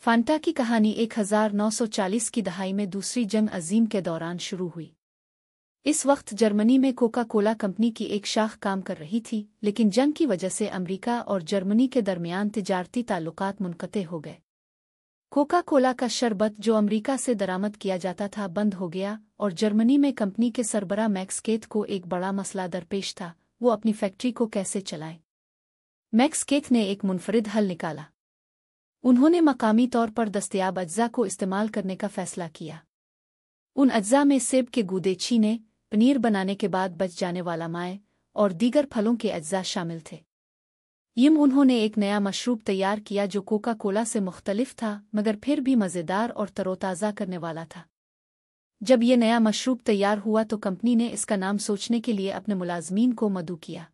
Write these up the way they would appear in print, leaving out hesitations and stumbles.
फांटा की कहानी 1940 की दहाई में दूसरी जंग अजीम के दौरान शुरू हुई। इस वक्त जर्मनी में कोका कोला कंपनी की एक शाख काम कर रही थी, लेकिन जंग की वजह से अमेरिका और जर्मनी के दरमियान तिजारती ताल्लुकात मुनक़ते हो गए। कोका कोला का शरबत जो अमेरिका से दरामद किया जाता था बंद हो गया और जर्मनी में कंपनी के सरबराह मैक्स केथ को एक बड़ा मसला दरपेश था, वो अपनी फैक्ट्री को कैसे चलाएं। मैक्स केथ ने एक मुनफरिद हल निकाला। उन्होंने मकामी तौर पर दस्तयाब अज्जा को इस्तेमाल करने का फैसला किया। उन अज्जा में सेब के गूदे छीने, पनीर बनाने के बाद बच जाने वाला माए और दीगर फलों के अज्जा शामिल थे। उन्होंने एक नया मशरूब तैयार किया जो कोका कोला से मुख्तलिफ था, मगर फिर भी मज़ेदार और तरोताज़ा करने वाला था। जब ये नया मशरूब तैयार हुआ तो कंपनी ने इसका नाम सोचने के लिए अपने मुलाजमीन को मदऊ किया।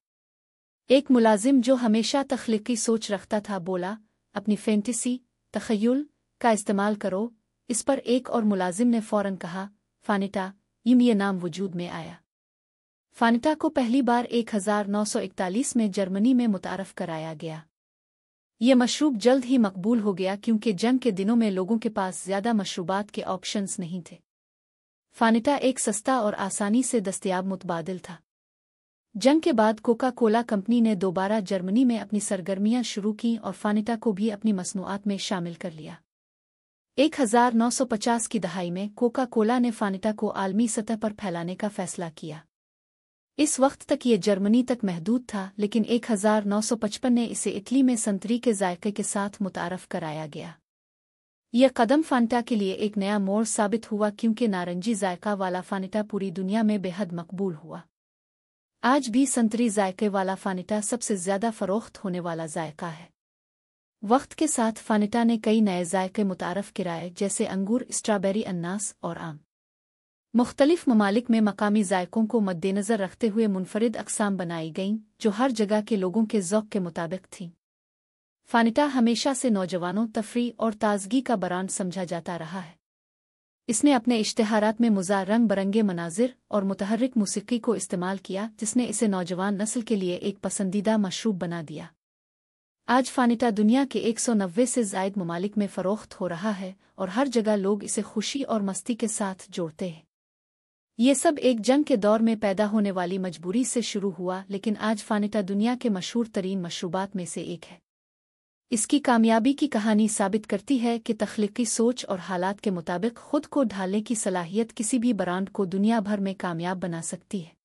एक मुलाजिम जो हमेशा तख्लीकी सोच रखता था बोला, अपनी फैंटेसी तखय्युल का इस्तेमाल करो। इस पर एक और मुलाजिम ने फौरन कहा, फानिटा। ये नाम वजूद में आया। फानिटा को पहली बार 1941 में जर्मनी में मुतारफ कराया गया। ये मशरूब जल्द ही मकबूल हो गया क्योंकि जंग के दिनों में लोगों के पास ज़्यादा मशरूबात के ऑप्शंस नहीं थे। फानिटा एक सस्ता और आसानी से दस्तयाब मुतबादिल था। जंग के बाद कोका कोला कंपनी ने दोबारा जर्मनी में अपनी सरगर्मियां शुरू की और फानिटा को भी अपनी मसनूआत में शामिल कर लिया। 1950 की दहाई में कोका कोला ने फानिटा को आलमी सतह पर फैलाने का फैसला किया। इस वक्त तक ये जर्मनी तक महदूद था, लेकिन 1955 में इसे इटली में संतरी के जायके के साथ मुतारफ कराया गया। यह कदम फानिटा के लिए एक नया मोड़ साबित हुआ क्योंकि नारंगी जायका वाला फानिटा पूरी दुनिया में बेहद मकबूल हुआ। आज भी संतरी जायके वाला फानिटा सबसे ज़्यादा फ़रोख्त होने वाला जायका है। वक्त के साथ फानिटा ने कई नए जायके मुतारफ कराए, जैसे अंगूर, स्ट्रॉबेरी, अनानास और आम। मुख्तलिफ ममालिक में मकामी जायकों को मद्देनज़र रखते हुए मुनफरिद अक़साम बनाई गईं, जो हर जगह के लोगों के ज़ौक़ के मुताबिक थीं। फानिटा हमेशा से नौजवानों, तफरी और ताज़गी का ब्रांड समझा जाता रहा है। इसने अपने इश्तिहारात में मुज़ा, रंग बरंगे मनाजिर और मुतहर्रिक मूसीक़ी को इस्तेमाल किया, जिसने इसे नौजवान नस्ल के लिए एक पसंदीदा मशरूब बना दिया। आज फानिटा दुनिया के 190 से ज़ायद ममालिक में फ़रोख्त हो रहा है और हर जगह लोग इसे खुशी और मस्ती के साथ जोड़ते हैं। ये सब एक जंग के दौर में पैदा होने वाली मजबूरी से शुरू हुआ, लेकिन आज फानिटा दुनिया के मशहूर तरीन मशरूबात में से एक है। इसकी कामयाबी की कहानी साबित करती है कि तख्लीकी सोच और हालात के मुताबिक खुद को ढालने की सलाहियत किसी भी ब्रांड को दुनिया भर में कामयाब बना सकती है।